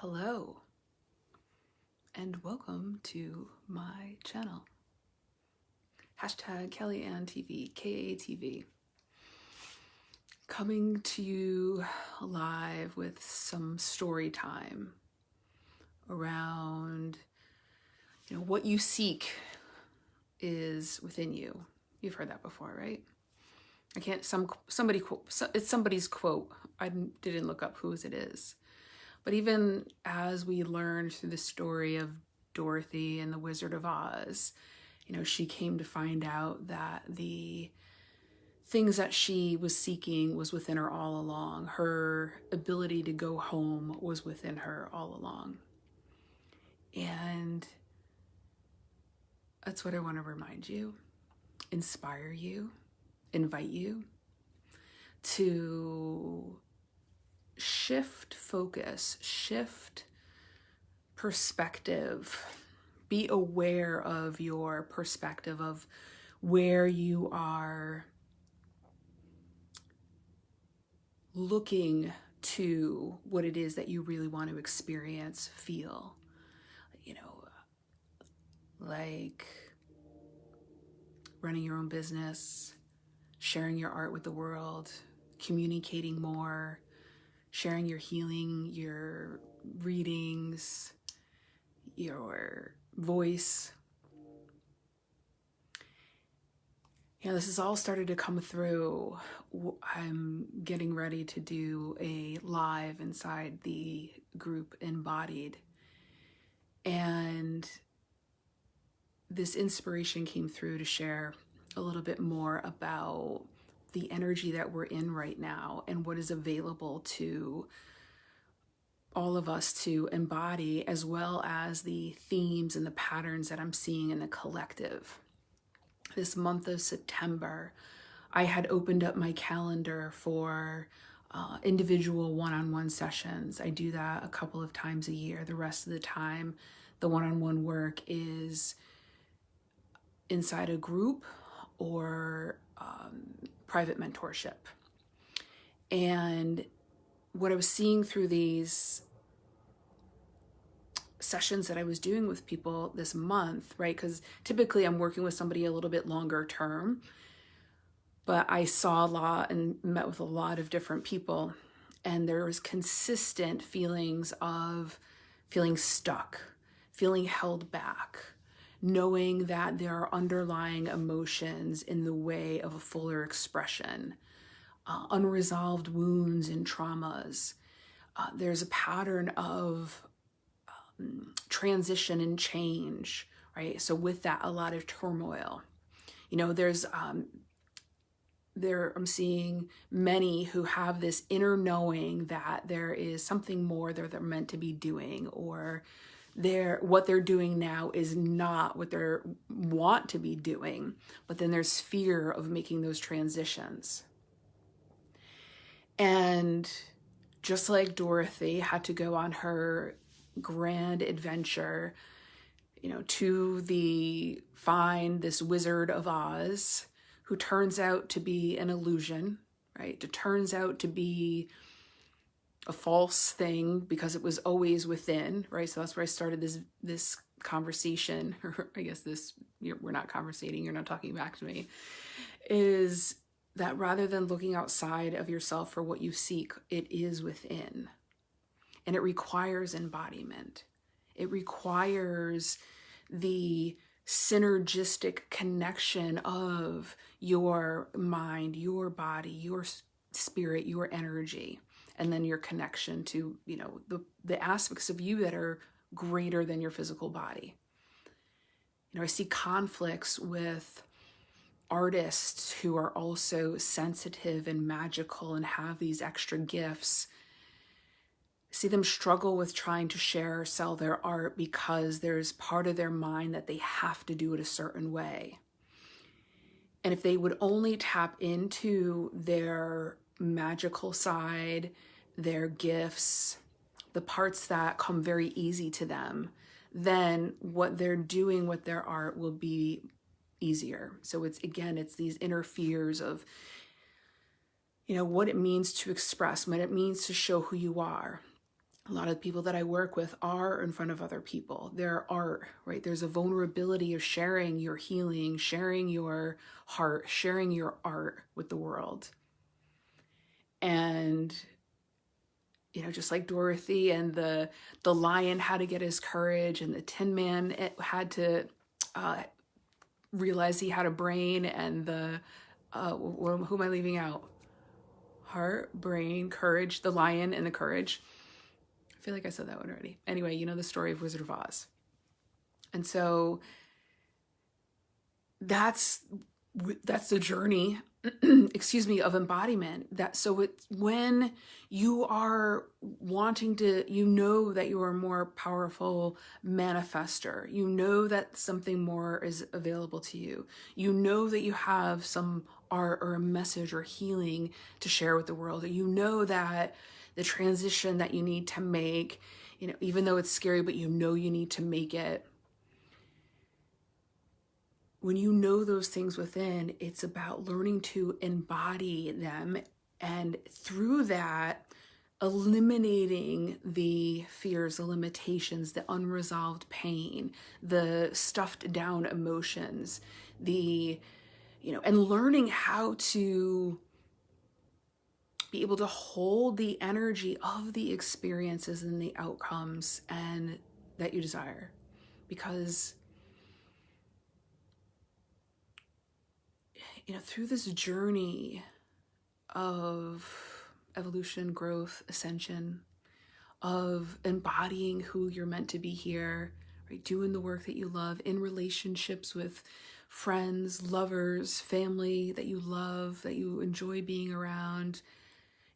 Hello, and welcome to my channel. Hashtag KellyanTV, KATV. Coming to you live with some story time around, what you seek is within you. You've heard that before, right? It's somebody's quote. I didn't look up whose it is. But even as we learned through the story of Dorothy and the Wizard of Oz, she came to find out that the things that she was seeking was within her all along. Her ability to go home was within her all along. And that's what I want to remind you, inspire you, invite you to shift focus, shift perspective, be aware of your perspective, of where you are looking to what it is that you really want to experience, feel, like running your own business, sharing your art with the world, communicating more, sharing your healing, your readings, your voice. This has all started to come through. I'm getting ready to do a live inside the group Embodied. And this inspiration came through to share a little bit more about the energy that we're in right now and what is available to all of us to embody, as well as the themes and the patterns that I'm seeing in the collective. This month of September, I had opened up my calendar for individual one-on-one sessions. I do that a couple of times a year. The rest of the time, the one-on-one work is inside a group or private mentorship. And what I was seeing through these sessions that I was doing with people this month, right? Because typically I'm working with somebody a little bit longer term, but I saw a lot and met with a lot of different people, and there was consistent feelings of feeling stuck, feeling held back, knowing that there are underlying emotions in the way of a fuller expression, unresolved wounds and traumas. There's a pattern of transition and change, right? So with that, a lot of turmoil. I'm seeing many who have this inner knowing that there is something more that they're meant to be doing, or what they're doing now is not what they want to be doing, but then there's fear of making those transitions. And just like Dorothy had to go on her grand adventure, to find this Wizard of Oz, who turns out to be an illusion, right? It turns out to be a false thing because it was always within, right? So that's where I started this conversation, or I guess we're not conversating, you're not talking back to me, is that rather than looking outside of yourself for what you seek, it is within. And it requires embodiment. It requires the synergistic connection of your mind, your body, your spirit, your energy, and then your connection to, the aspects of you that are greater than your physical body. I see conflicts with artists who are also sensitive and magical and have these extra gifts. See them struggle with trying to share or sell their art because there's part of their mind that they have to do it a certain way. And if they would only tap into their magical side, their gifts, the parts that come very easy to them, then what they're doing with their art will be easier. So it's these inner fears of, what it means to express, what it means to show who you are. A lot of the people that I work with are in front of other people. Their art, right? There's a vulnerability of sharing your healing, sharing your heart, sharing your art with the world. And, you know, just like Dorothy and the lion had to get his courage, and the Tin Man had to realize he had a brain, and the, who am I leaving out? Heart, brain, courage, the lion and the courage. I feel like I said that one already. Anyway, you know the story of Wizard of Oz. And so that's the journey, excuse me, of embodiment. That so it's when you are wanting to, you know that you are a more powerful manifester. You know that something more is available to you. You know that you have some art or a message or healing to share with the world. You know that the transition that you need to make, you know, even though it's scary, but you know you need to make it. When you know those things within, it's about learning to embody them, and through that, eliminating the fears, the limitations, the unresolved pain, the stuffed down emotions, the, you know, and learning how to be able to hold the energy of the experiences and the outcomes and that you desire. Because, you know, through this journey of evolution, growth, ascension, of embodying who you're meant to be here, right? Doing the work that you love in relationships with friends, lovers, family that you love, that you enjoy being around,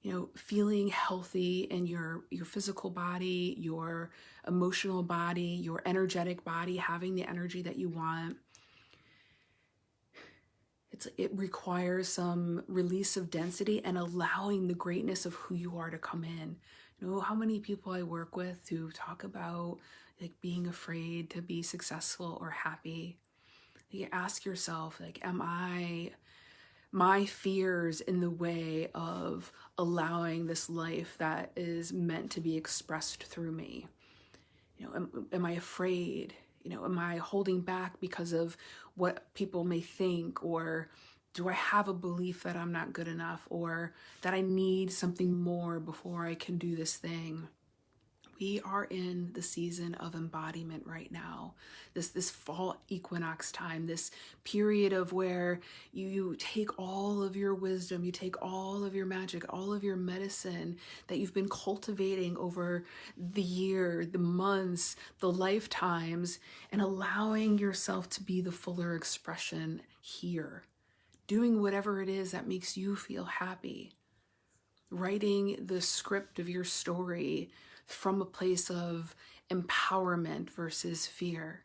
you know, feeling healthy in your physical body, your emotional body, your energetic body, having the energy that you want. It requires some release of density and allowing the greatness of who you are to come in. You know, how many people I work with who talk about like being afraid to be successful or happy. You ask yourself, like, am I, my fears in the way of allowing this life that is meant to be expressed through me? You know, am I afraid? You know, am I holding back because of what people may think? Or do I have a belief that I'm not good enough, or that I need something more before I can do this thing? We are in the season of embodiment right now. This fall equinox time, this period of where you take all of your wisdom, you take all of your magic, all of your medicine that you've been cultivating over the year, the months, the lifetimes, and allowing yourself to be the fuller expression here. Doing whatever it is that makes you feel happy. Writing the script of your story from a place of empowerment versus fear,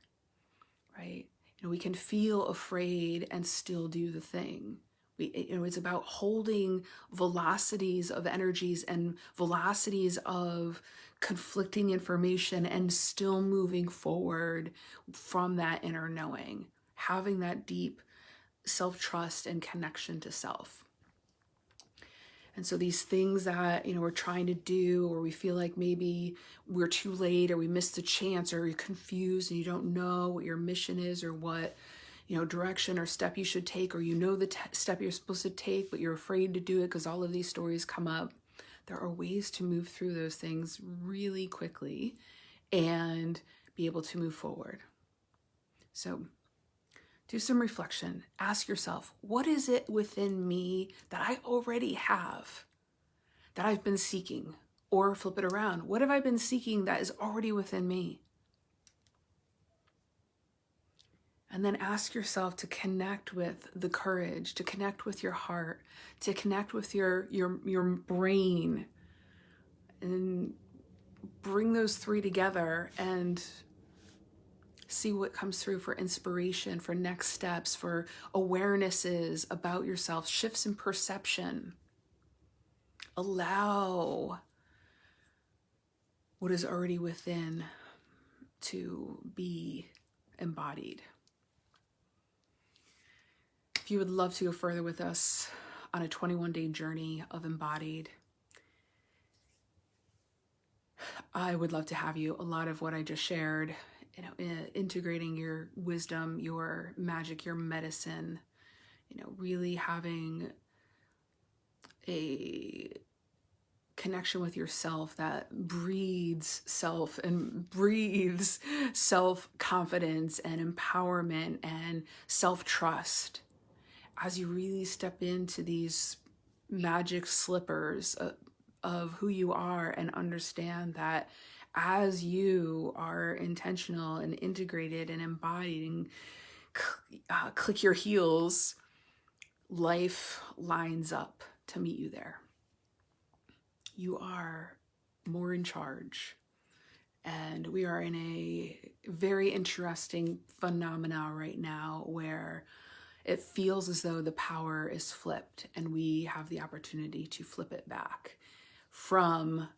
right? You know, we can feel afraid and still do the thing. You know, it's about holding velocities of energies and velocities of conflicting information and still moving forward from that inner knowing, having that deep self-trust and connection to self. And so these things that, you know, we're trying to do, or we feel like maybe we're too late, or we missed a chance, or you're confused and you don't know what your mission is, or what, you know, direction or step you should take, or you know the step you're supposed to take, but you're afraid to do it because all of these stories come up. There are ways to move through those things really quickly and be able to move forward. So do some reflection. Ask yourself, what is it within me that I already have that I've been seeking? Or flip it around. What have I been seeking that is already within me? And then ask yourself to connect with the courage, to connect with your heart, to connect with your brain, and bring those three together and see what comes through for inspiration, for next steps, for awarenesses about yourself, shifts in perception. Allow what is already within to be embodied. If you would love to go further with us on a 21-day journey of embodied, I would love to have you. A lot of what I just shared, integrating your wisdom, your magic, your medicine, really having a connection with yourself that breeds self and breathes self-confidence and empowerment and self-trust as you really step into these magic slippers of who you are and understand that as you are intentional and integrated and embodied and click your heels, life lines up to meet you there. You are more in charge. And we are in a very interesting phenomena right now where it feels as though the power is flipped and we have the opportunity to flip it back from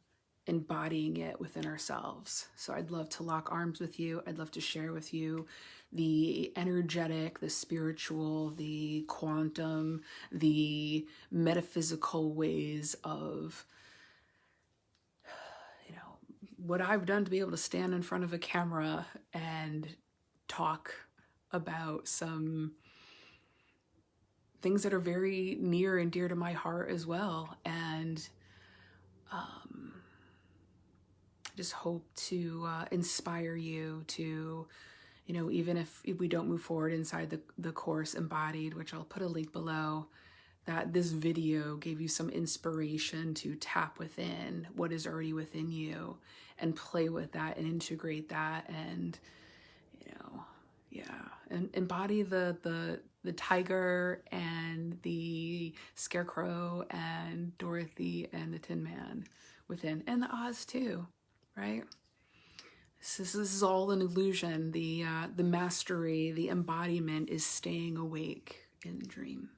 embodying it within ourselves. So I'd love to lock arms with you. I'd love to share with you the energetic, the spiritual, the quantum, the metaphysical ways of what I've done to be able to stand in front of a camera and talk about some things that are very near and dear to my heart as well. And I just hope to inspire you to, even if we don't move forward inside the course embodied, which I'll put a link below, that this video gave you some inspiration to tap within what is already within you and play with that and integrate that and, and embody the tiger and the scarecrow and Dorothy and the Tin Man within, and the Oz too, right? This is all an illusion. The mastery, the embodiment is staying awake in the dream.